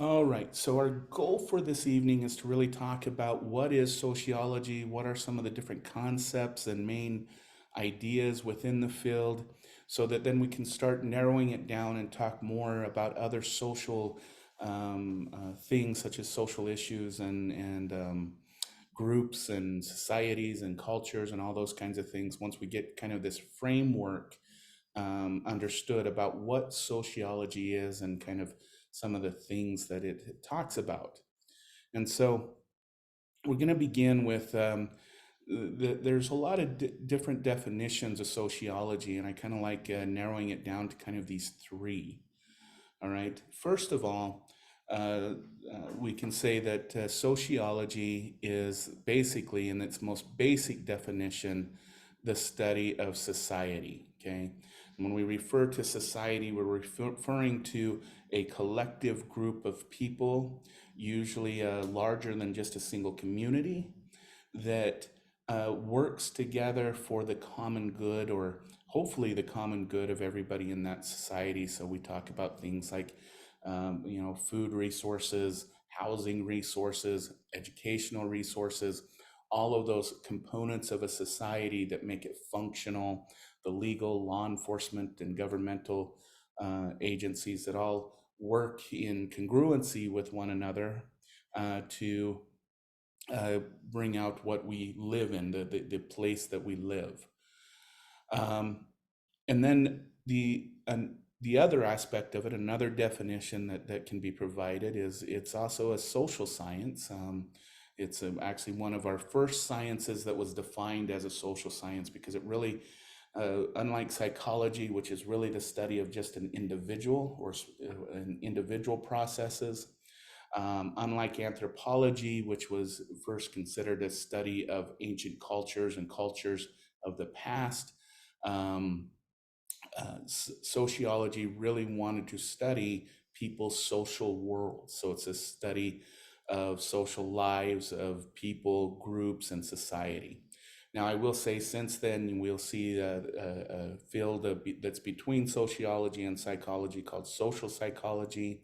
All right. So our goal for this evening is to really talk about what is sociology, what are some of the different concepts and main ideas within the field, so that then we can start narrowing it down and talk more about other social things such as social issues and groups and societies and cultures and all those kinds of things. Once we get kind of this framework understood about what sociology is and kind of some of the things that it talks about. And so we're going to begin with there's a lot of different definitions of sociology, and I kind of like narrowing it down to kind of these three. All right. First of all, we can say that sociology is basically, in its most basic definition, the study of society. Okay. And when we refer to society, we're referring to a collective group of people, usually larger than just a single community, that works together for the common good, or hopefully the common good of everybody in that society. So we talk about things like, food resources, housing resources, educational resources, all of those components of a society that make it functional, the legal, law enforcement, and governmental agencies that all work in congruency with one another to bring out what we live in, the place that we live. And then the other aspect of it, another definition that can be provided, is it's also a social science. It's actually one of our first sciences that was defined as a social science, because it really, unlike psychology, which is really the study of just an individual or an individual processes, unlike anthropology, which was first considered a study of ancient cultures and cultures of the past, sociology really wanted to study people's social worlds. So it's a study of social lives of people, groups, and society. Now, I will say, since then, we'll see a field that's between sociology and psychology called social psychology.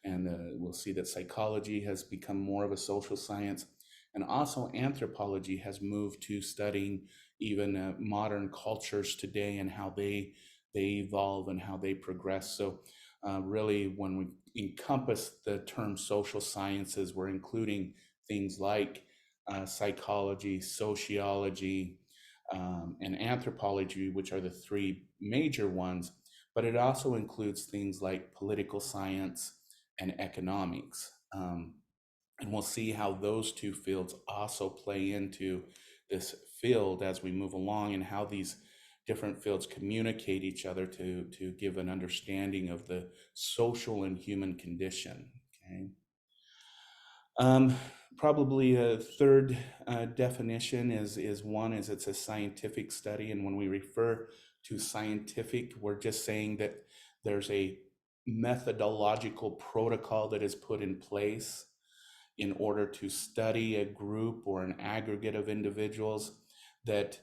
And we'll see that psychology has become more of a social science. And also anthropology has moved to studying even modern cultures today and how they evolve and how they progress. So really, when we encompass the term social sciences, we're including things like psychology, sociology, and anthropology, which are the three major ones, but it also includes things like political science and economics. And we'll see how those two fields also play into this field as we move along, and how these different fields communicate each other to give an understanding of the social and human condition. Okay. Um, Probably a third definition is it's a scientific study, and when we refer to scientific, we're just saying that there's a methodological protocol that is put in place in order to study a group or an aggregate of individuals that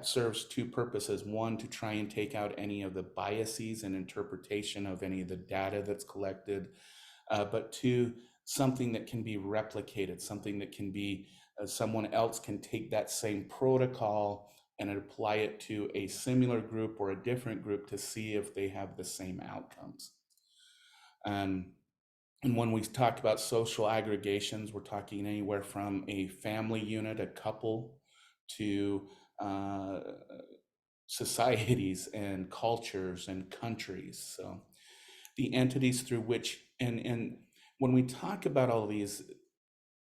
serves two purposes. One, to try and take out any of the biases and interpretation of any of the data that's collected, but two, something that can be replicated, something that can be, someone else can take that same protocol and apply it to a similar group or a different group to see if they have the same outcomes. And when we talk about social aggregations, we're talking anywhere from a family unit, a couple, to uh, societies and cultures and countries. So the entities through which, and when we talk about all these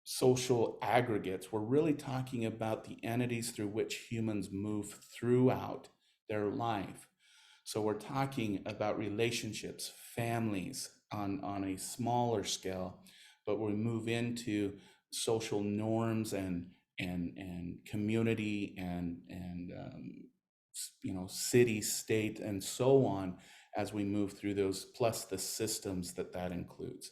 social aggregates, we're really talking about the entities through which humans move throughout their life. So we're talking about relationships, families on a smaller scale, but we move into social norms and community and city, state, and so on as we move through those, plus the systems that includes.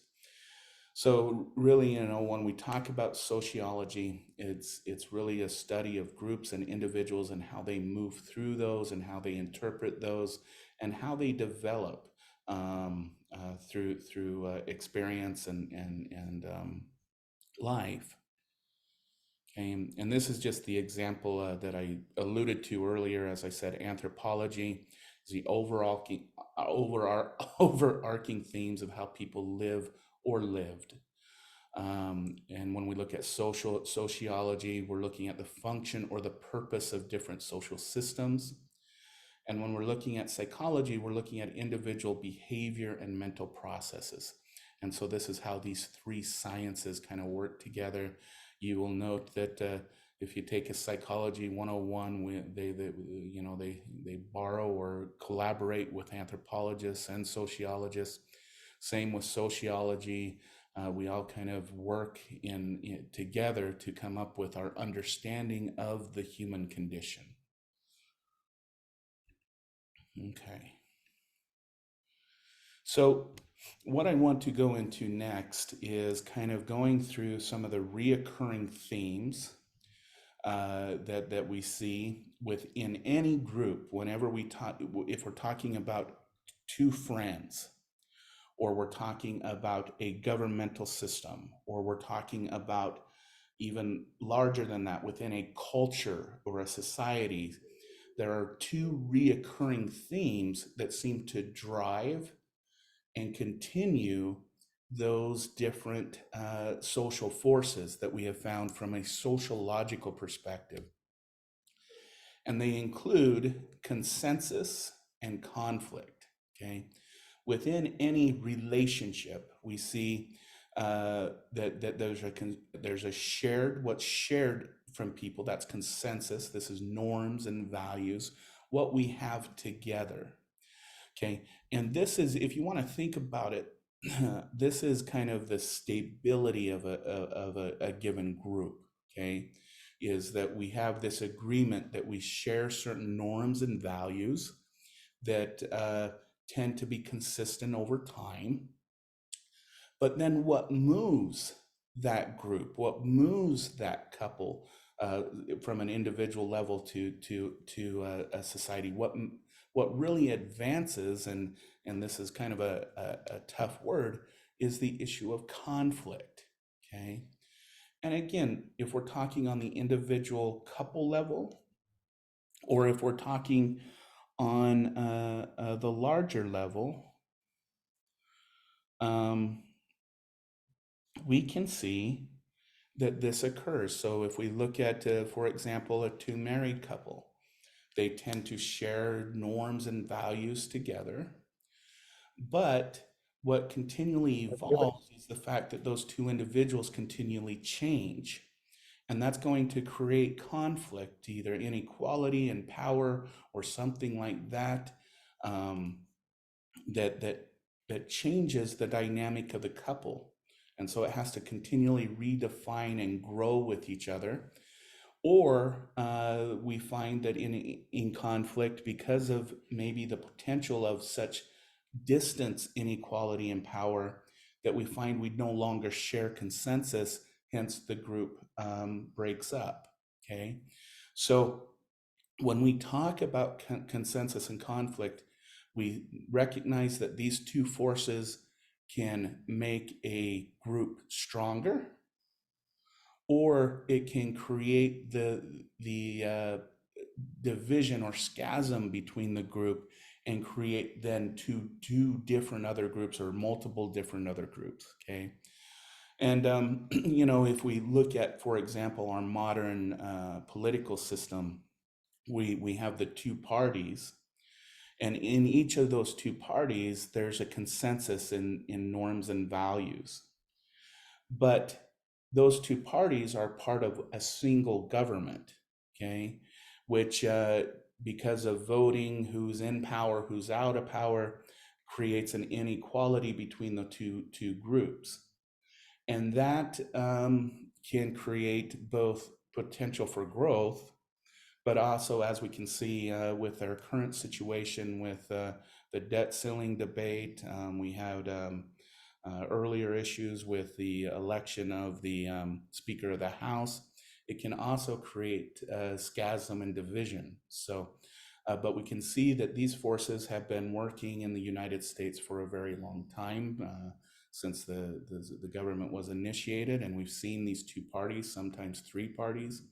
So really, when we talk about sociology, it's really a study of groups and individuals and how they move through those and how they interpret those and how they develop through experience and life. Okay, and this is just the example that I alluded to earlier. As I said, anthropology is the overarching themes of how people live or lived. And when we look at sociology, we're looking at the function or the purpose of different social systems. And when we're looking at psychology, we're looking at individual behavior and mental processes. And so this is how these three sciences kind of work together. You will note that if you take a psychology 101, they borrow or collaborate with anthropologists and sociologists. Same with sociology. We all kind of work together to come up with our understanding of the human condition. Okay. So what I want to go into next is kind of going through some of the reoccurring themes that we see within any group whenever we talk, if we're talking about two friends, or we're talking about a governmental system, or we're talking about even larger than that within a culture or a society. There are two reoccurring themes that seem to drive and continue those different social forces that we have found from a sociological perspective. And they include consensus and conflict. Okay, within any relationship, we see that there's a shared, what's shared from people, that's consensus. This is norms and values, what we have together. Okay, and this is, if you want to think about it, this is kind of the stability of a given group. Okay, is that we have this agreement that we share certain norms and values that tend to be consistent over time. But then what moves that group, what moves that couple from an individual level to a society, what really advances, and this is kind of a tough word, is the issue of conflict. Okay, and again, if we're talking on the individual couple level, or if we're talking on the larger level, we can see that this occurs. So if we look at, for example, a two married couple, they tend to share norms and values together. But what continually evolves is the fact that those two individuals continually change. And that's going to create conflict, either inequality in power or something like that, that changes the dynamic of the couple. And so it has to continually redefine and grow with each other. Or we find that in conflict, because of maybe the potential of such distance inequality in power, that we find we no longer share consensus, hence the group breaks up. Okay, so when we talk about consensus and conflict, we recognize that these two forces can make a group stronger, or it can create the division or schism between the group and create then two different other groups or multiple different other groups. Okay, and if we look at, for example, our modern political system, we have the two parties, and in each of those two parties, there's a consensus in norms and values. But those two parties are part of a single government, okay, which because of voting, who's in power, who's out of power, creates an inequality between the two groups. And that can create both potential for growth, but also, as we can see with our current situation with the debt ceiling debate, we had earlier issues with the election of the Speaker of the House. It can also create schism and division. So But we can see that these forces have been working in the United States for a very long time, since the government was initiated, and we've seen these two parties, sometimes three parties,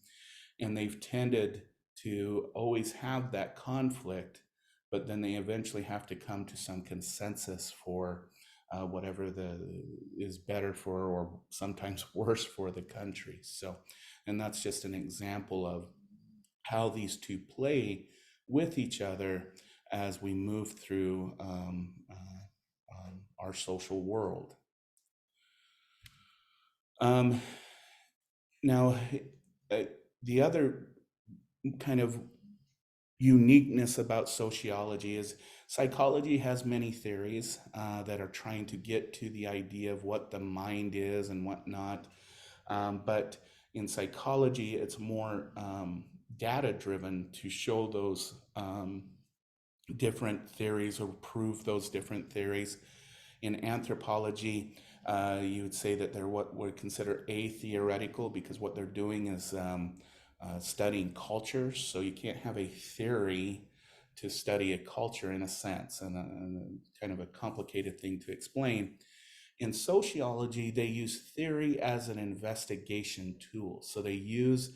and they've tended to always have that conflict, but then they eventually have to come to some consensus for whatever is better for, or sometimes worse for, the country. So, and that's just an example of how these two play with each other as we move through our social world. Now, the other kind of uniqueness about sociology is psychology has many theories that are trying to get to the idea of what the mind is and whatnot. But in psychology, it's more data driven to show those different theories or prove those different theories. In anthropology, you would say that they're what we're consider atheoretical, because what they're doing is studying cultures. So you can't have a theory to study a culture, in a sense, and kind of a complicated thing to explain. In sociology, they use theory as an investigation tool. So they use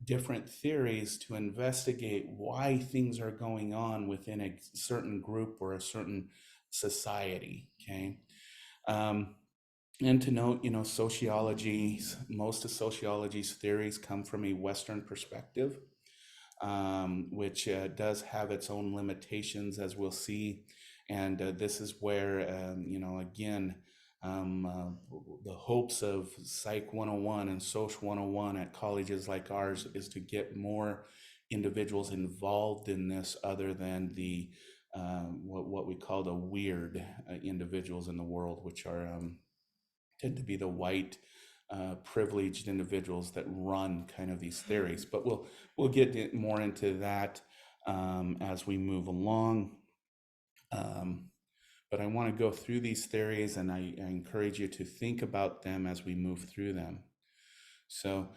different theories to investigate why things are going on within a certain group or a certain society. Okay. And to note, most of sociology's theories come from a Western perspective, which does have its own limitations, as we'll see. And this is where, again, the hopes of Psych 101 and Social 101 at colleges like ours is to get more individuals involved in this, other than the what we call the weird individuals in the world, which are tend to be the white privileged individuals that run kind of these theories. But we'll get more into that as we move along. But I want to go through these theories, and I encourage you to think about them as we move through them. So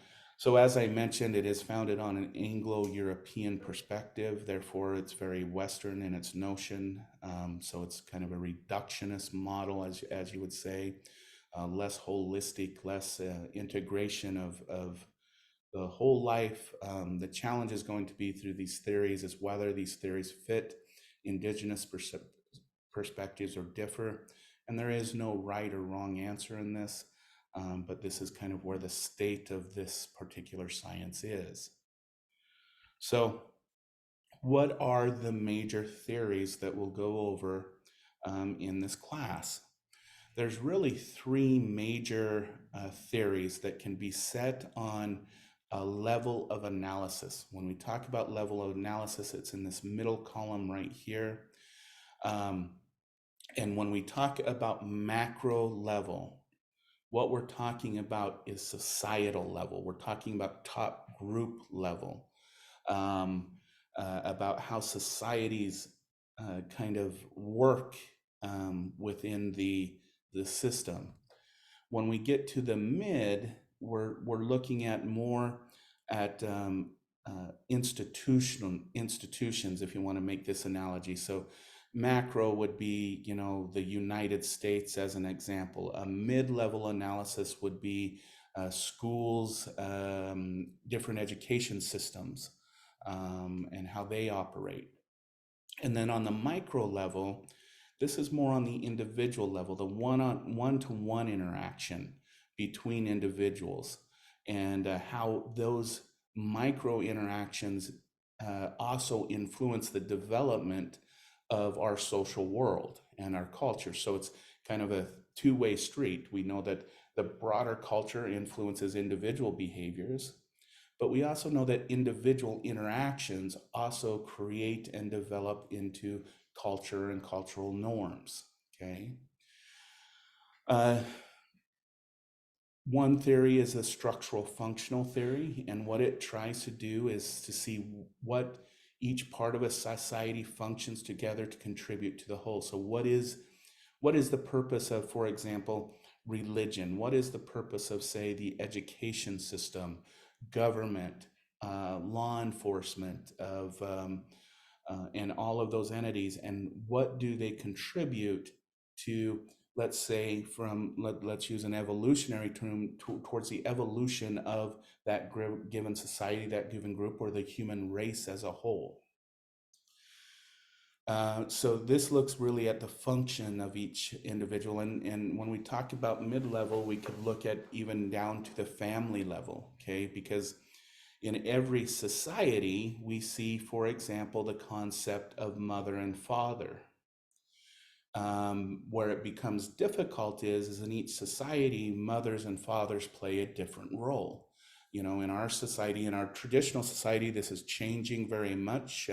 as I mentioned, it is founded on an Anglo-European perspective. Therefore, it's very Western in its notion. So it's kind of a reductionist model, as you would say, less holistic, less integration of the whole life. The challenge is going to be through these theories is whether these theories fit indigenous perspectives or differ. And there is no right or wrong answer in this, but this is kind of where the state of this particular science is. So what are the major theories that we'll go over in this class? There's really three major theories that can be set on a level of analysis. When we talk about level of analysis, it's in this middle column right here. And when we talk about macro level, what we're talking about is societal level. We're talking about top group level, about how societies kind of work within the system. When we get to the mid, we're looking at more at institutions, if you want to make this analogy. So macro would be, the United States as an example. A mid-level analysis would be schools, different education systems, and how they operate. And then on the micro level, this is more on the individual level, the one-to-one interaction between individuals, and how those micro interactions also influence the development of our social world and our culture. So it's kind of a two-way street. We know that the broader culture influences individual behaviors, but we also know that individual interactions also create and develop into culture and cultural norms. Okay. One theory is a structural functional theory, and what it tries to do is to see what each part of a society functions together to contribute to the whole. So what is the purpose of, for example, religion? What is the purpose of, say, the education system, government, law enforcement, of and all of those entities, and what do they contribute to, let's say, let's use an evolutionary term, towards the evolution of that given society, that given group, or the human race as a whole. So this looks really at the function of each individual. And when we talk about mid-level, we could look at even down to the family level, okay? Because in every society, we see, for example, the concept of mother and father. Where it becomes difficult is in each society, mothers and fathers play a different role. You know, in our society, in our traditional society, this is changing very much.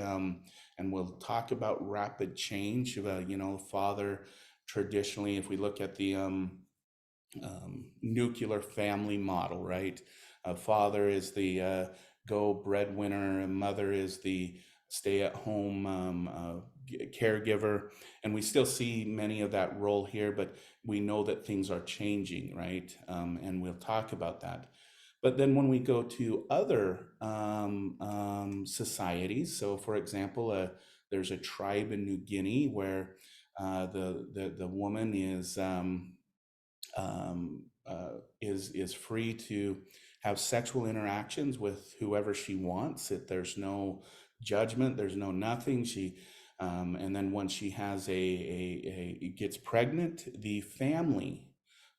And we'll talk about rapid change. You know, father traditionally, if we look at the nuclear family model, right? Father is the go breadwinner, and mother is the stay-at-home caregiver. And we still see many of that role here, but we know that things are changing, right? And we'll talk about that. But then when we go to other societies, so for example, there's a tribe in New Guinea where the woman is free to have sexual interactions with whoever she wants. There's no judgment. There's no nothing. And then when she has gets pregnant, the family,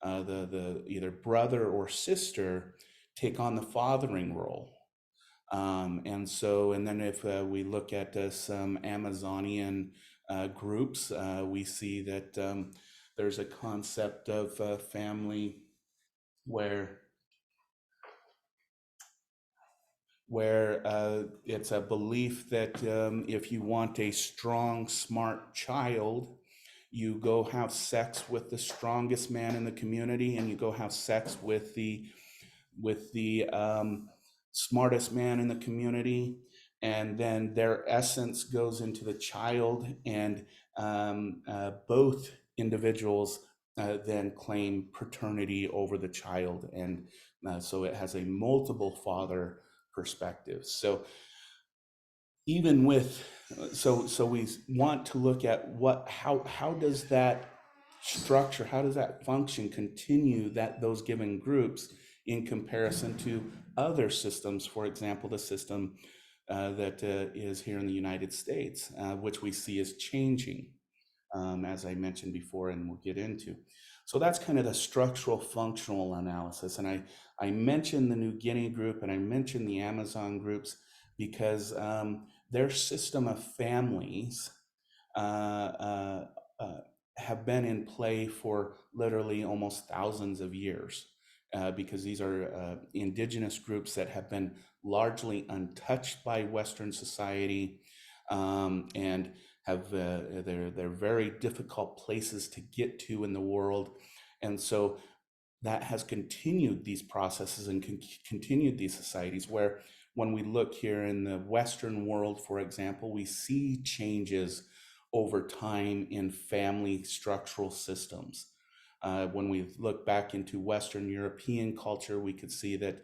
the either brother or sister, take on the fathering role. And then if we look at some Amazonian groups, we see that there's a concept of family where it's a belief that if you want a strong, smart child, you go have sex with the strongest man in the community, and you go have sex with the smartest man in the community, and then their essence goes into the child, and both individuals then claim paternity over the child, and so it has a multiple father perspective. So even with so we want to look at how does that structure, how does that function continue those given groups in comparison to other systems, for example, the system that is here in the United States, which we see is changing, as I mentioned before, and we'll get into. So that's kind of the structural functional analysis. And I mentioned the New Guinea group and I mentioned the Amazon groups because their system of families have been in play for literally almost thousands of years, because these are indigenous groups that have been largely untouched by Western society, and have they're very difficult places to get to in the world. And so that has continued these processes and continued these societies, where when we look here in the Western world, for example, we see changes over time in family structural systems. When we look back into Western European culture, we could see that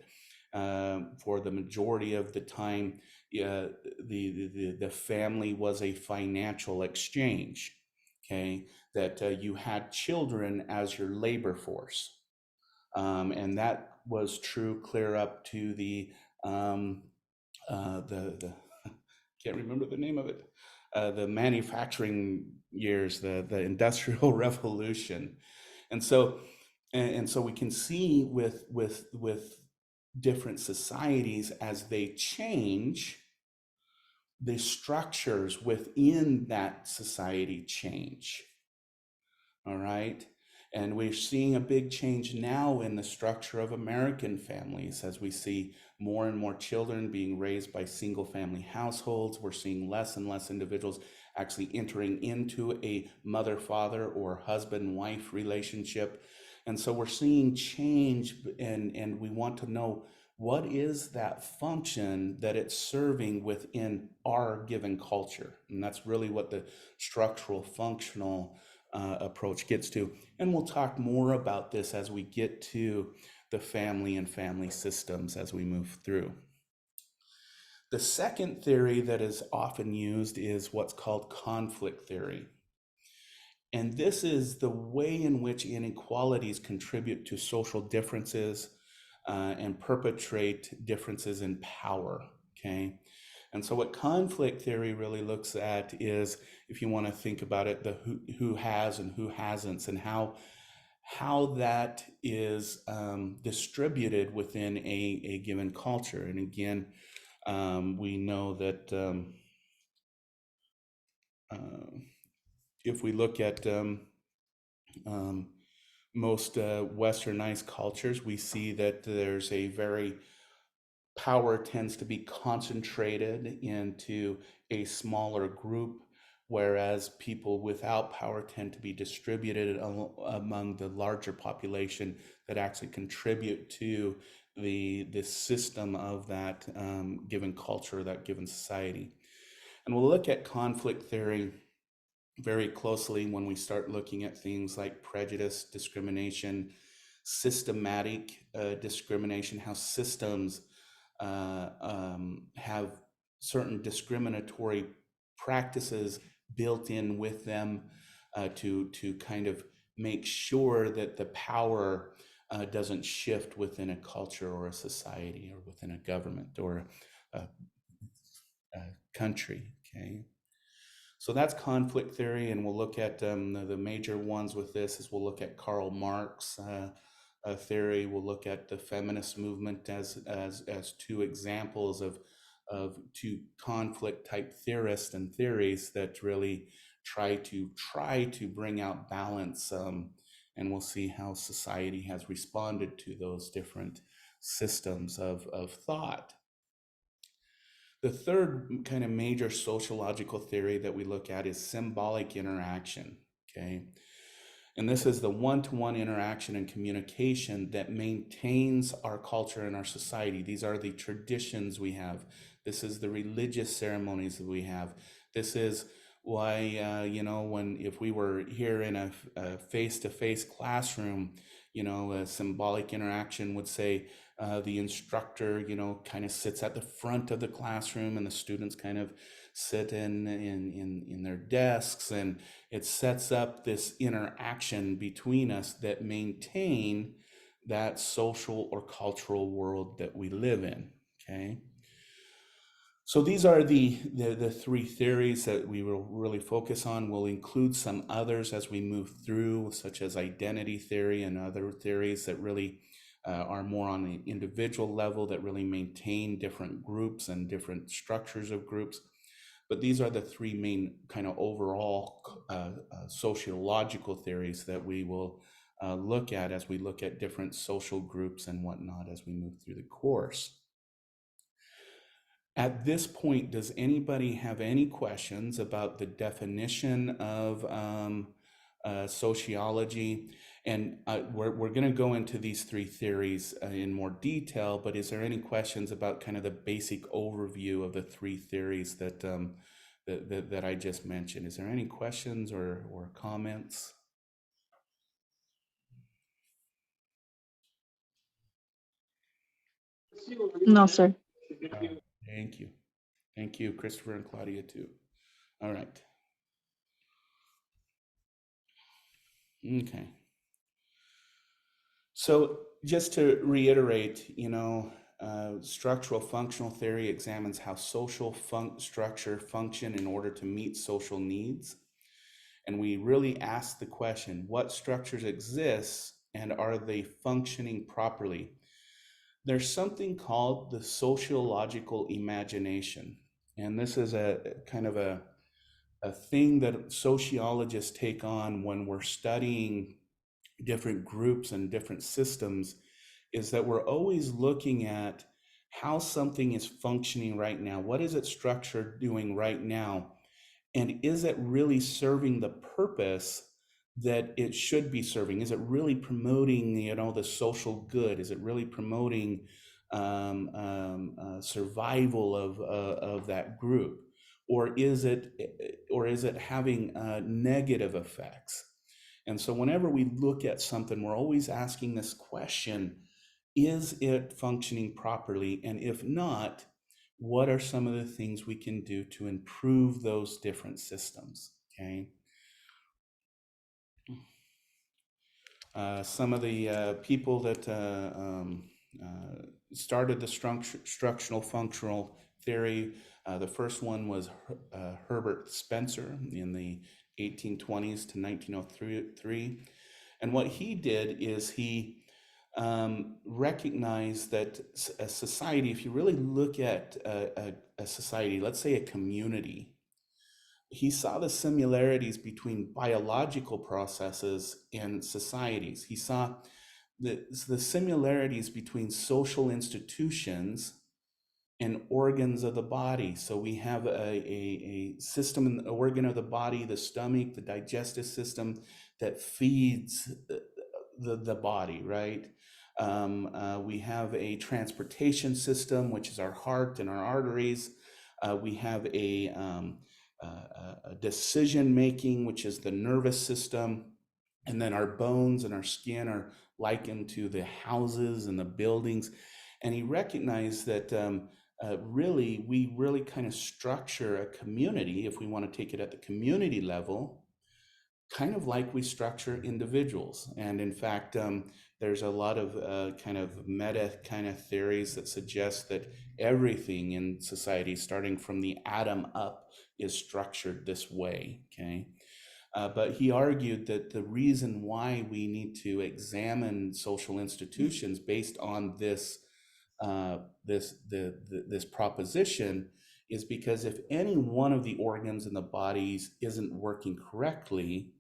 for the majority of the time, the family was a financial exchange, okay? That you had children as your labor force. And that was true clear up to the can't remember the name of it, the manufacturing years, the Industrial Revolution. And so we can see with different societies, as they change, the structures within that society change. All right. And we're seeing a big change now in the structure of American families, as we see more and more children being raised by single family households. We're seeing less and less individuals actually entering into a mother-father or husband-wife relationship. And so we're seeing change, and we want to know, what is that function that it's serving within our given culture? And that's really what the structural functional approach gets to. And we'll talk more about this as we get to the family and family systems as we move through. The second theory that is often used is what's called conflict theory. And this is the way in which inequalities contribute to social differences and perpetrate differences in power. Okay. And so, what conflict theory really looks at is, if you want to think about it, the who has and who hasn't, and how that is distributed within a given culture. And again, we know that if we look at most westernized cultures, we see that there's a very power tends to be concentrated into a smaller group, whereas people without power tend to be distributed among the larger population that actually contribute to the system of that given culture, that given society. And we'll look at conflict theory very closely when we start looking at things like prejudice, discrimination, systematic discrimination, how systems have certain discriminatory practices built in with them to kind of make sure that the power doesn't shift within a culture or a society or within a government or a, a country. Okay. So that's conflict theory, and we'll look at the major ones with this is we'll look at Karl Marx theory. We'll look at the feminist movement as two examples of two conflict type theorists and theories that really try to bring out balance, and we'll see how society has responded to those different systems of thought. The third kind of major sociological theory that we look at is symbolic interaction, okay? And this is the one-to-one interaction and communication that maintains our culture and our society. These are the traditions we have. This is the religious ceremonies that we have. This is why, if we were here in a face-to-face classroom, a symbolic interaction would say, the instructor, kind of sits at the front of the classroom and the students kind of sit in their desks, and it sets up this interaction between us that maintain that social or cultural world that we live in, okay? So these are the three theories that we will really focus on. We'll include some others as we move through, such as identity theory and other theories that really are more on the individual level, that really maintain different groups and different structures of groups. But these are the three main kind of overall sociological theories that we will look at as we look at different social groups and whatnot as we move through the course. At this point, does anybody have any questions about the definition of sociology? And we're going to go into these three theories in more detail, but is there any questions about kind of the basic overview of the three theories that that I just mentioned? Is there any questions or comments? No, sir. Thank you. Thank you, Christopher and Claudia, too. All right. Okay. So just to reiterate, structural functional theory examines how social structure function in order to meet social needs. And we really ask the question, what structures exist and are they functioning properly? There's something called the sociological imagination. And this is a kind of a thing that sociologists take on when we're studying different groups and different systems, is that we're always looking at how something is functioning right now. What is its structure doing right now? And is it really serving the purpose that it should be serving? Is it really promoting, the social good? Is it really promoting survival of that group, or is it having negative effects? And so, whenever we look at something, we're always asking this question: is it functioning properly? And if not, what are some of the things we can do to improve those different systems, okay? Some of the people that started the structural functional theory, the first one was Herbert Spencer in the 1820s to 1903. And what he did is he recognized that a society, if you really look at a society, let's say a community, he saw the similarities between biological processes and societies. He saw the similarities between social institutions and organs of the body. So we have a system, an organ of the body, the stomach, the digestive system that feeds the body, right? We have a transportation system, which is our heart and our arteries. We have a decision making, which is the nervous system. And then our bones and our skin are likened to the houses and the buildings. And he recognized that we really kind of structure a community, if we want to take it at the community level, kind of like we structure individuals. And in fact, there's a lot of kind of meta kind of theories that suggest that everything in society, starting from the atom up, is structured this way, okay? But he argued that the reason why we need to examine social institutions based on this this proposition is because if any one of the organs in the bodies isn't working correctly,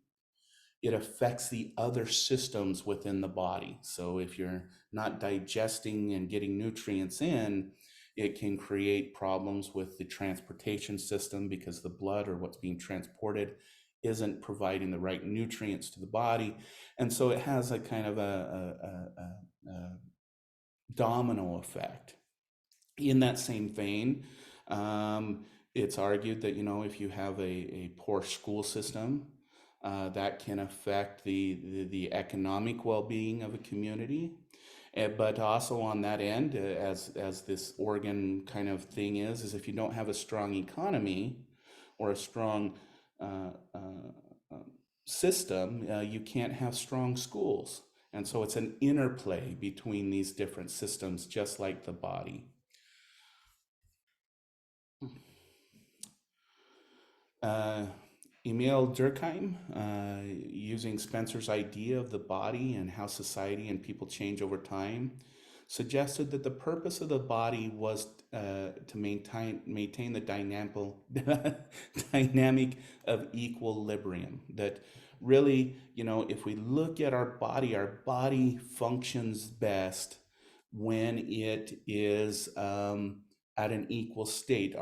it affects the other systems within the body. So if you're not digesting and getting nutrients in, it can create problems with the transportation system because the blood or what's being transported isn't providing the right nutrients to the body. And so it has a kind of a domino effect. In that same vein, it's argued that, you know, if you have a poor school system, that can affect the economic well-being of a community. But also on that end, as this organ kind of thing is if you don't have a strong economy or a strong system, you can't have strong schools. And so it's an interplay between these different systems, just like the body. Emil Durkheim, using Spencer's idea of the body and how society and people change over time, suggested that the purpose of the body was to maintain the dynamic of equilibrium. That really, you know, if we look at our body functions best when it is at an equal state.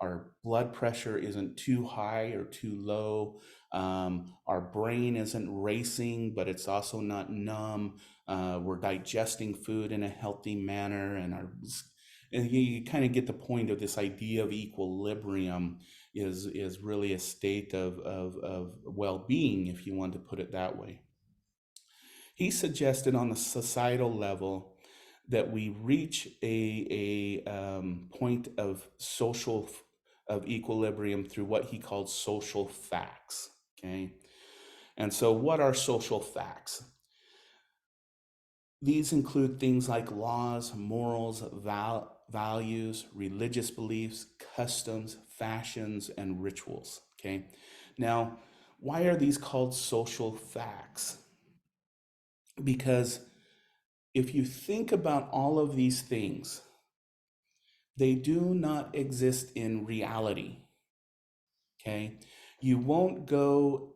Our blood pressure isn't too high or too low. Our brain isn't racing, but it's also not numb. We're digesting food in a healthy manner, and you kind of get the point of this idea of equilibrium is really a state of well-being, if you want to put it that way. He suggested on the societal level that we reach a point of equilibrium through what he called social facts. Okay, and so what are social facts? These include things like laws, morals, values, religious beliefs, customs, fashions, and rituals. Okay, now why are these called social facts? Because if you think about all of these things, they do not exist in reality. Okay, you won't go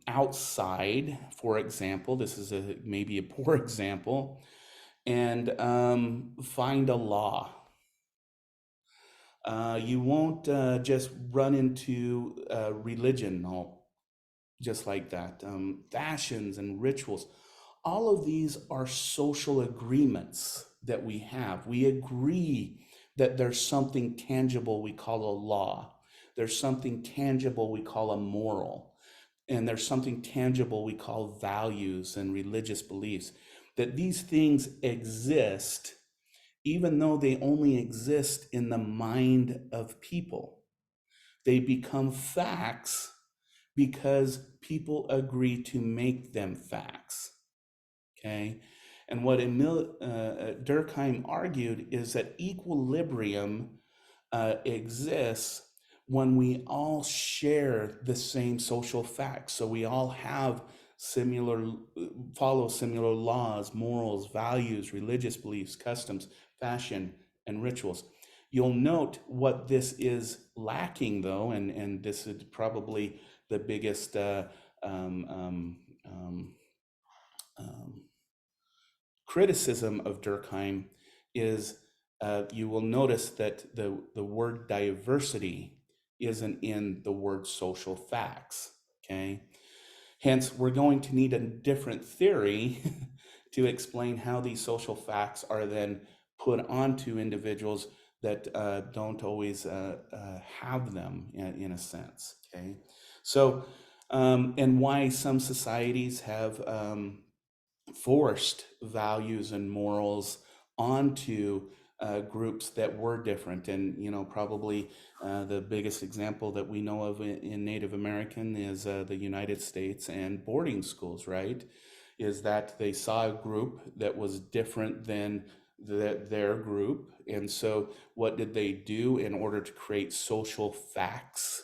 outside, for example. This is maybe a poor example, and find a law. You won't just run into religion just like that. Fashions and rituals. All of these are social agreements that we have. We agree that there's something tangible we call a law. There's something tangible we call a moral. And there's something tangible we call values and religious beliefs. That these things exist even though they only exist in the mind of people. They become facts because people agree to make them facts. Okay? And what Durkheim argued is that equilibrium exists when we all share the same social facts. So we all have similar, follow similar laws, morals, values, religious beliefs, customs, fashion, and rituals. You'll note what this is lacking, though, and this is probably the biggest um, um, um, um, criticism of Durkheim is you will notice that the word diversity isn't in the word social facts, okay? Hence, we're going to need a different theory to explain how these social facts are then put onto individuals that don't always have them in a sense, okay? So, and why some societies have forced values and morals onto groups that were different. And, you know, probably the biggest example that we know of in Native American is the United States and boarding schools, right? Is that they saw a group that was different than their group. And so what did they do in order to create social facts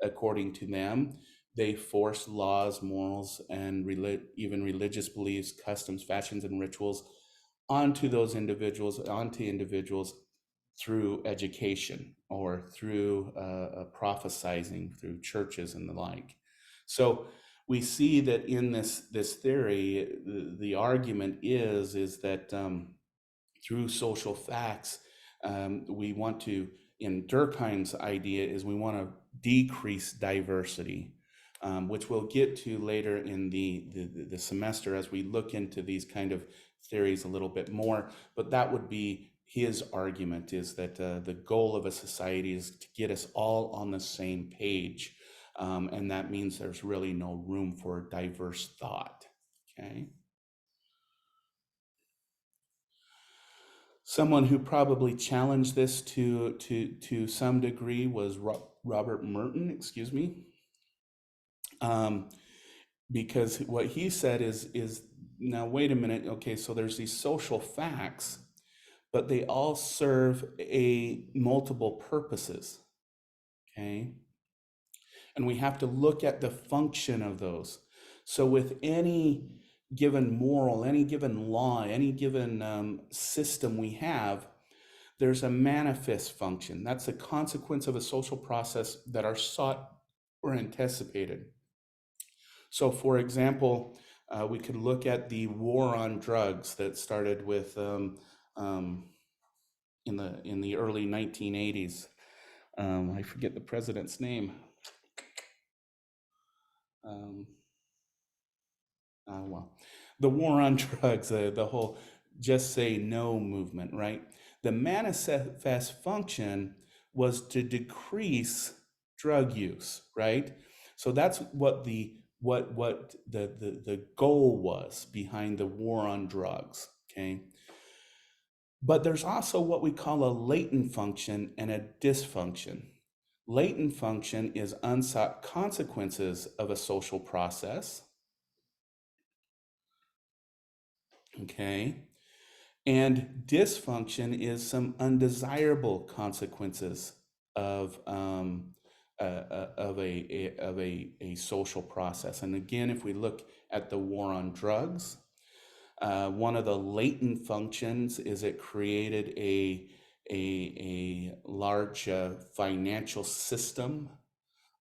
according to them? They force laws, morals, and even religious beliefs, customs, fashions, and rituals onto those individuals, onto individuals through education or through prophesizing, through churches and the like. So we see that in this theory, the argument is that through social facts, we want to, in Durkheim's idea, is we want to decrease diversity, which we'll get to later in the semester as we look into these kind of theories a little bit more. But that would be his argument, is that the goal of a society is to get us all on the same page. And that means there's really no room for diverse thought, okay? Someone who probably challenged this to some degree was Robert Merton, excuse me, um, because what he said is now wait a minute, okay, so there's these social facts, but they all serve a multiple purposes, okay, and we have to look at the function of those. So with any given moral, any given law, any given system we have, there's a manifest function. That's a consequence of a social process that are sought or anticipated. So, for example, we could look at the war on drugs that started with in the early 1980s. I forget the president's name. Um, well, the war on drugs, the whole just say no movement, right? The manifest function was to decrease drug use, right? So that's what the goal was behind the war on drugs, okay? But there's also what we call a latent function and a dysfunction. Latent function is unsought consequences of a social process, okay? And dysfunction is some undesirable consequences of a social process. And again, if we look at the war on drugs, one of the latent functions is it created a large financial system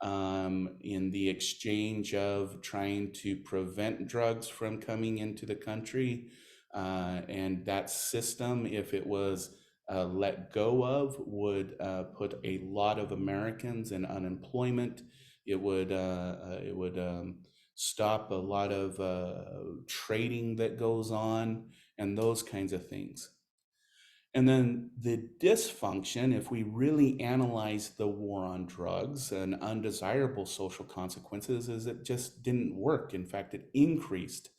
in the exchange of trying to prevent drugs from coming into the country. And that system, if it was let go of, would put a lot of Americans in unemployment. It would stop a lot of trading that goes on and those kinds of things. And then the dysfunction, if we really analyze the war on drugs and undesirable social consequences, is it just didn't work. In fact, it increased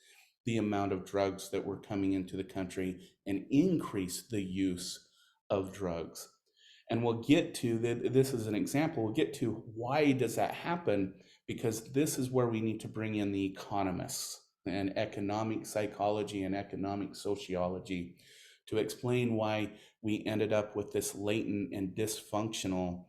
the amount of drugs that were coming into the country and increase the use of drugs. And we'll get to this is an example. We'll get to why does that happen, because this is where we need to bring in the economists and economic psychology and economic sociology to explain why we ended up with this latent and dysfunctional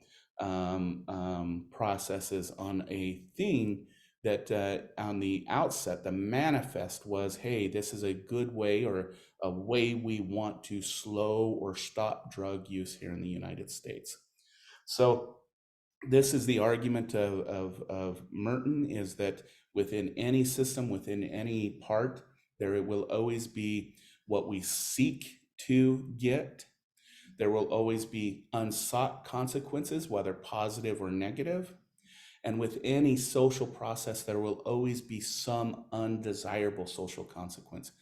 processes on a thing that on the outset, the manifest was, hey, this is a good way or a way we want to slow or stop drug use here in the United States. So this is the argument of Merton, is that within any system, within any part, there will always be what we seek to get. There will always be unsought consequences, whether positive or negative. And with any social process, there will always be some undesirable social consequence.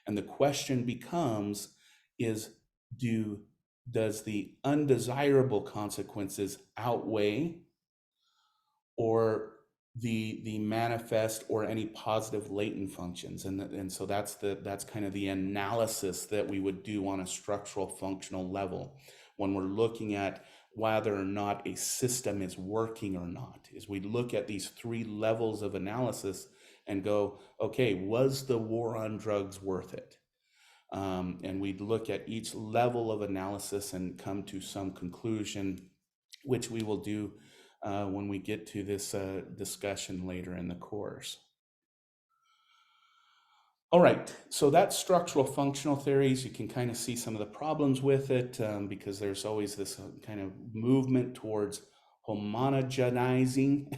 And the question becomes, does the undesirable consequences outweigh or the manifest or any positive latent functions? And so that's kind of the analysis that we would do on a structural functional level when we're looking at whether or not a system is working or not, is we look at these three levels of analysis and go, okay, was the war on drugs worth it? And we'd look at each level of analysis and come to some conclusion, which we will do when we get to this discussion later in the course. All right, so that's structural functional theories. You can kind of see some of the problems with it because there's always this kind of movement towards homogenizing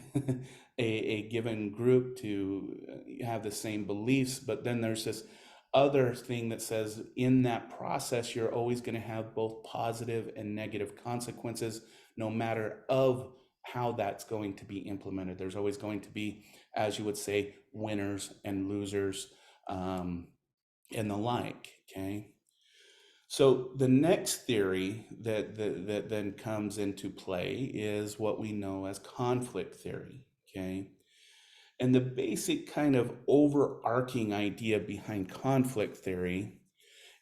a given group to have the same beliefs. But then there's this other thing that says in that process, you're always going to have both positive and negative consequences, no matter of how that's going to be implemented. There's always going to be, as you would say, winners and losers. And the like, okay? So the next theory that then comes into play is what we know as conflict theory, okay? And the basic kind of overarching idea behind conflict theory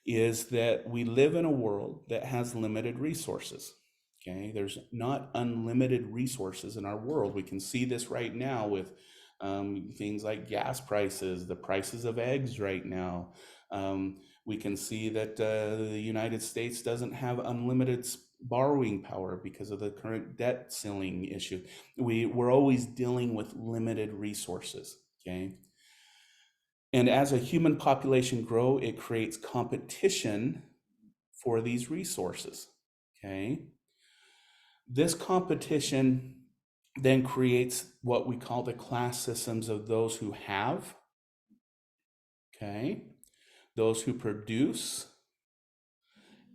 is that we live in a world that has limited resources, okay? There's not unlimited resources in our world. We can see this right now with things like gas prices, the prices of eggs right now. We can see that the United States doesn't have unlimited borrowing power because of the current debt ceiling issue. We're always dealing with limited resources, okay? And as a human population grow, it creates competition for these resources, okay? This competition then creates what we call the class systems of those who have, okay, those who produce,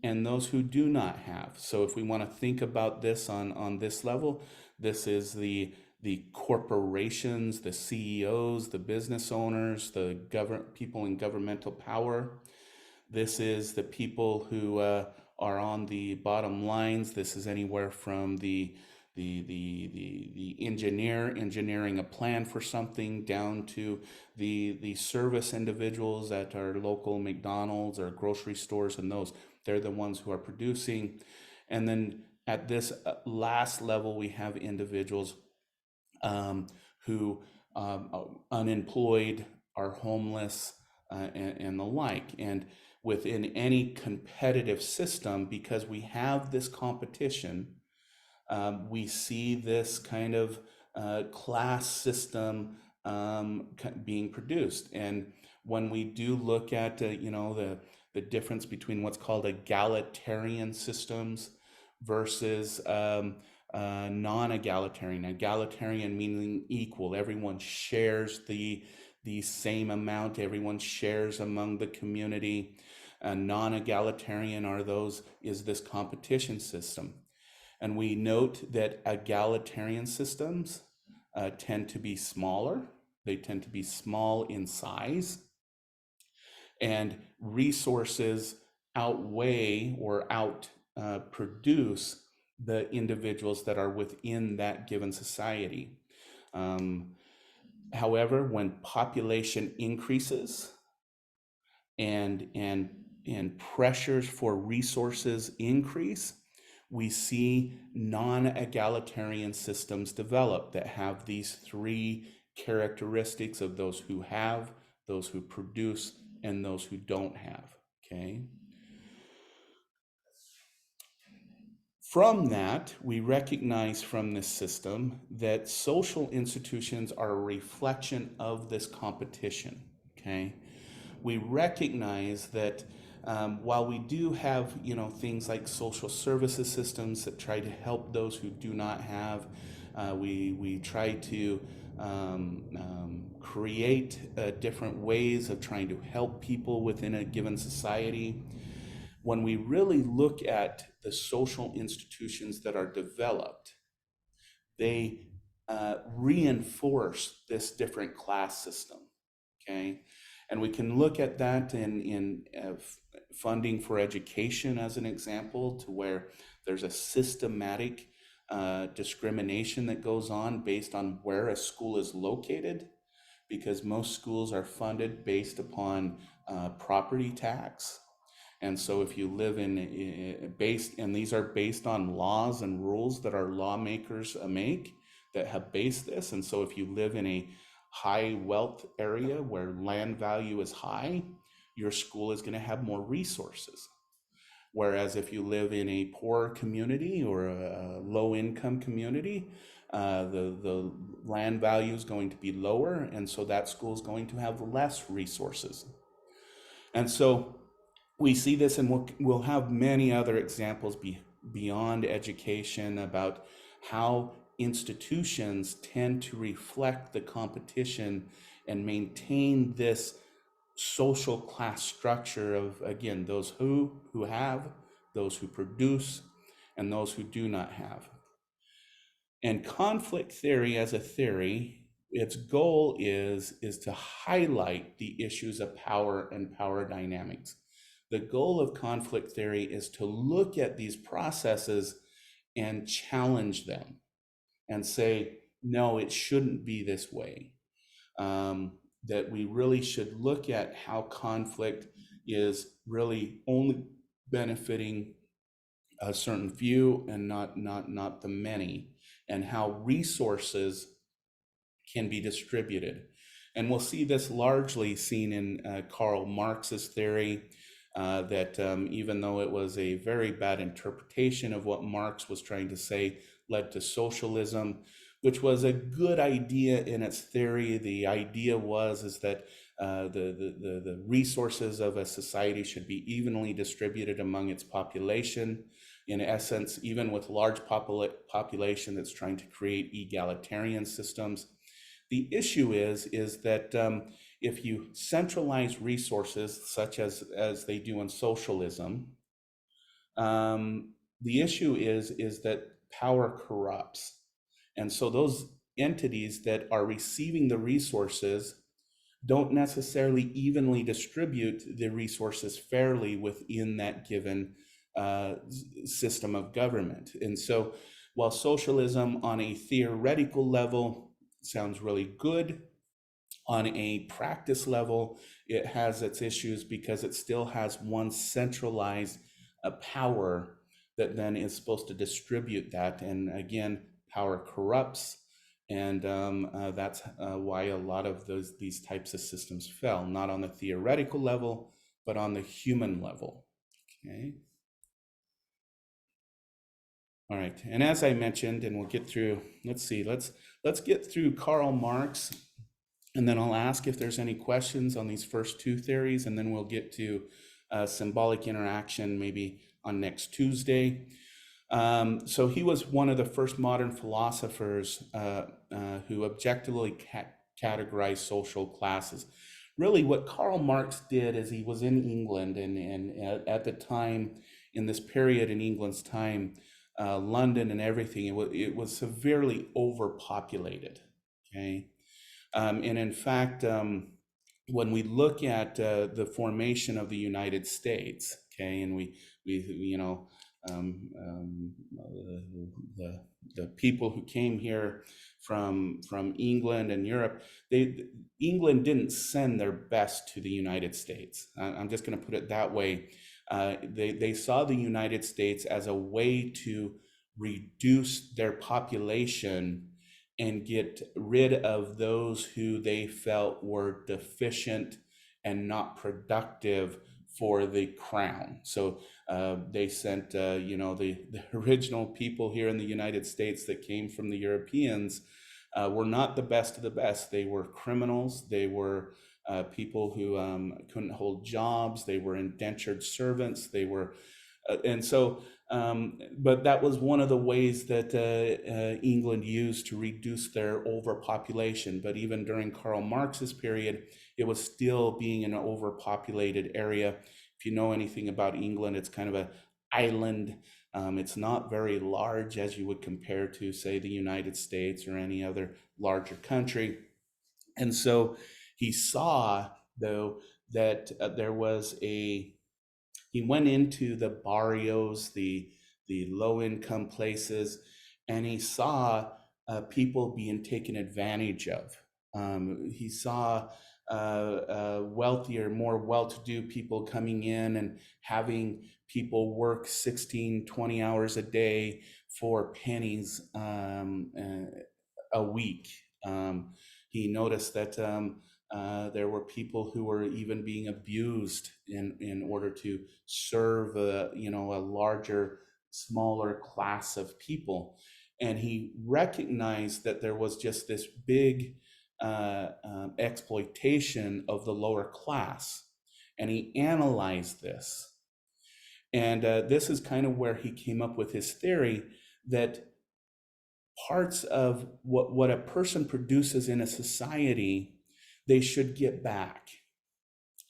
and those who do not have. So if we want to think about this on this level, this is the corporations, the CEOs, the business owners, the people in governmental power. This is the people who are on the bottom lines. This is anywhere from the engineer engineering a plan for something down to the service individuals at our local McDonald's or grocery stores, and those, they're the ones who are producing. And then at this last level, we have individuals who unemployed, are homeless, and the like. And within any competitive system, because we have this competition, we see this kind of class system being produced. And when we do look at the difference between what's called egalitarian systems versus non-egalitarian. Egalitarian meaning equal. Everyone shares the same amount. Everyone shares among the community. Non-egalitarian is this competition system. And we note that egalitarian systems tend to be smaller. They tend to be small in size. And resources outweigh or outproduce the individuals that are within that given society. However, when population increases, and pressures for resources increase, we see non-egalitarian systems develop that have these three characteristics of those who have, those who produce, and those who don't have. Okay. From that, we recognize from this system that social institutions are a reflection of this competition. Okay. We recognize that while we do have, things like social services systems that try to help those who do not have, we try to create different ways of trying to help people within a given society. When we really look at the social institutions that are developed, they reinforce this different class system. Okay. And we can look at that in funding for education as an example, to where there's a systematic discrimination that goes on based on where a school is located, because most schools are funded based upon property tax. And so if you live and these are based on laws and rules that our lawmakers make that have based this. And so if you live in a high wealth area where land value is high, your school is going to have more resources. Whereas if you live in a poor community or a low income community, the land value is going to be lower, and so that school is going to have less resources. And so we see this, and we'll have many other examples beyond education about how institutions tend to reflect the competition and maintain this social class structure of, again, those who have, those who produce, and those who do not have. And conflict theory as a theory, its goal is to highlight the issues of power and power dynamics. The goal of conflict theory is to look at these processes and challenge them and say, no, it shouldn't be this way. That we really should look at how conflict is really only benefiting a certain few and not the many, and how resources can be distributed. And we'll see this largely seen in Karl Marx's theory, that even though it was a very bad interpretation of what Marx was trying to say, led to socialism, which was a good idea in its theory. The idea is that the resources of a society should be evenly distributed among its population. In essence, even with large population that's trying to create egalitarian systems. The issue is that if you centralize resources, such as they do in socialism, the issue is that power corrupts. And so those entities that are receiving the resources don't necessarily evenly distribute the resources fairly within that given system of government. And so while socialism on a theoretical level sounds really good, on a practice level, it has its issues because it still has one centralized power that then is supposed to distribute that. And again, power corrupts. And that's why a lot of these types of systems fell, not on the theoretical level, but on the human level. Okay. All right. And as I mentioned, and we'll get through, let's get through Karl Marx, and then I'll ask if there's any questions on these first two theories, and then we'll get to symbolic interaction maybe on next Tuesday. So he was one of the first modern philosophers who objectively categorized social classes. Really, what Karl Marx did is he was in England, and at the time, in this period in England's time, London and everything, it was severely overpopulated. Okay, and in fact, when we look at the formation of the United States, okay, and we the people who came here from England and Europe, England didn't send their best to the United States. I'm just going to put it that way. They saw the United States as a way to reduce their population and get rid of those who they felt were deficient and not productive for the crown. So they sent, the original people here in the United States that came from the Europeans were not the best of the best. They were criminals. They were people who couldn't hold jobs. They were indentured servants. They were, but that was one of the ways that England used to reduce their overpopulation. But even during Karl Marx's period, it was still being an overpopulated area. If you know anything about England, it's kind of an island. It's not very large as you would compare to, say, the United States or any other larger country. And so he saw, though, that he went into the barrios, the low-income places, and he saw people being taken advantage of. He saw wealthier, more well-to-do people coming in and having people work 16, 20 hours a day for pennies a week. He noticed that there were people who were even being abused in order to serve a larger, smaller class of people. And he recognized that there was just this big exploitation of the lower class. And he analyzed this. And this is kind of where he came up with his theory that parts of what a person produces in a society, they should get back.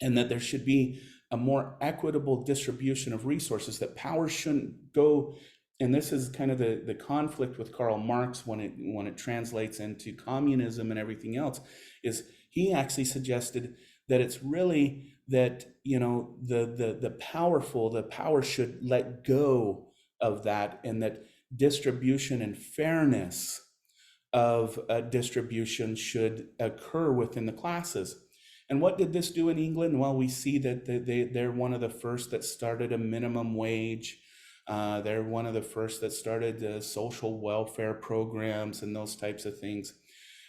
And that there should be a more equitable distribution of resources, that power shouldn't go. And this is kind of the conflict with Karl Marx when it translates into communism and everything else, is he actually suggested that it's really that, the power should let go of that, and that distribution and fairness of distribution should occur within the classes. And what did this do in England? Well, we see that they're one of the first that started a minimum wage. They're one of the first that started social welfare programs and those types of things.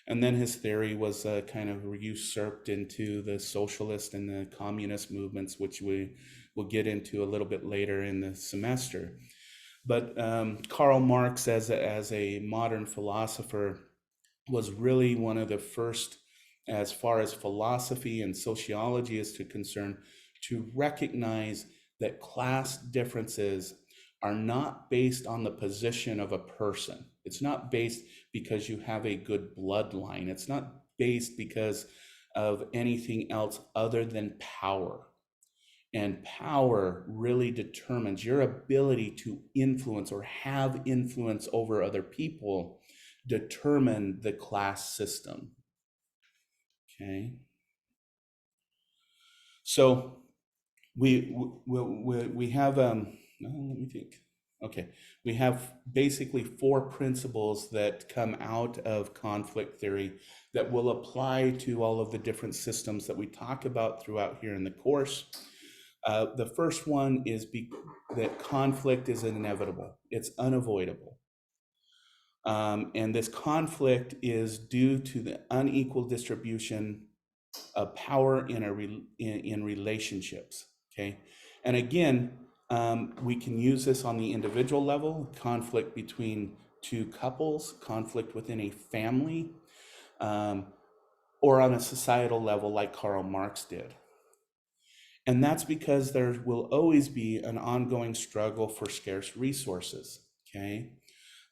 And then his theory was kind of usurped into the socialist and the communist movements, which we will get into a little bit later in the semester. But Karl Marx, as a modern philosopher, was really one of the first, as far as philosophy and sociology is concerned, to recognize that class differences are not based on the position of a person. It's not based because you have a good bloodline. It's not based because of anything else other than power. And power really determines your ability to influence or have influence over other people, determine the class system. Okay. So we have let me think. Okay, we have basically 4 principles that come out of conflict theory that will apply to all of the different systems that we talk about throughout here in the course. The first one is that conflict is inevitable. It's unavoidable. And this conflict is due to the unequal distribution of power in relationships, okay? And again, we can use this on the individual level, conflict between 2 couples, conflict within a family, or on a societal level like Karl Marx did. And that's because there will always be an ongoing struggle for scarce resources, okay?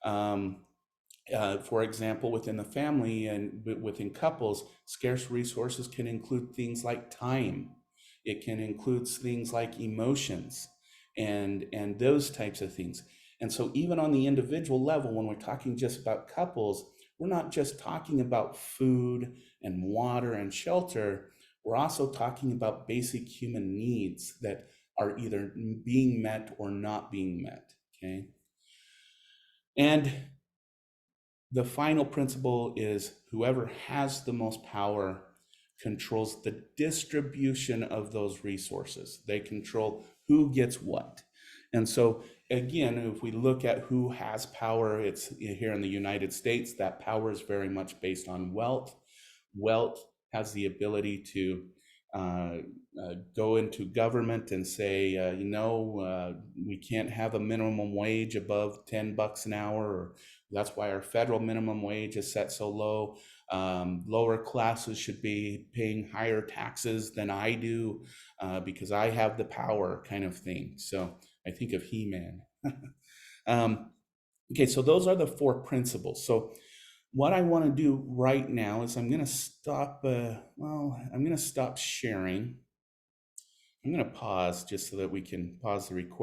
For example, within the family and within couples, scarce resources can include things like time. It can include things like emotions and those types of things. And so even on the individual level, when we're talking just about couples, we're not just talking about food and water and shelter. We're also talking about basic human needs that are either being met or not being met. Okay. And the final principle is whoever has the most power controls the distribution of those resources. They control who gets what. And so, again, if we look at who has power, it's here in the United States, that power is very much based on wealth. Wealth has the ability to uh, go into government and say, we can't have a minimum wage above $10 an hour, or that's why our federal minimum wage is set so low. Lower classes should be paying higher taxes than I do because I have the power, kind of thing. So I think of He-Man. Okay, so those are the 4 principles. So what I want to do right now is I'm going to stop. I'm going to stop sharing. I'm going to pause just so that we can pause the recording.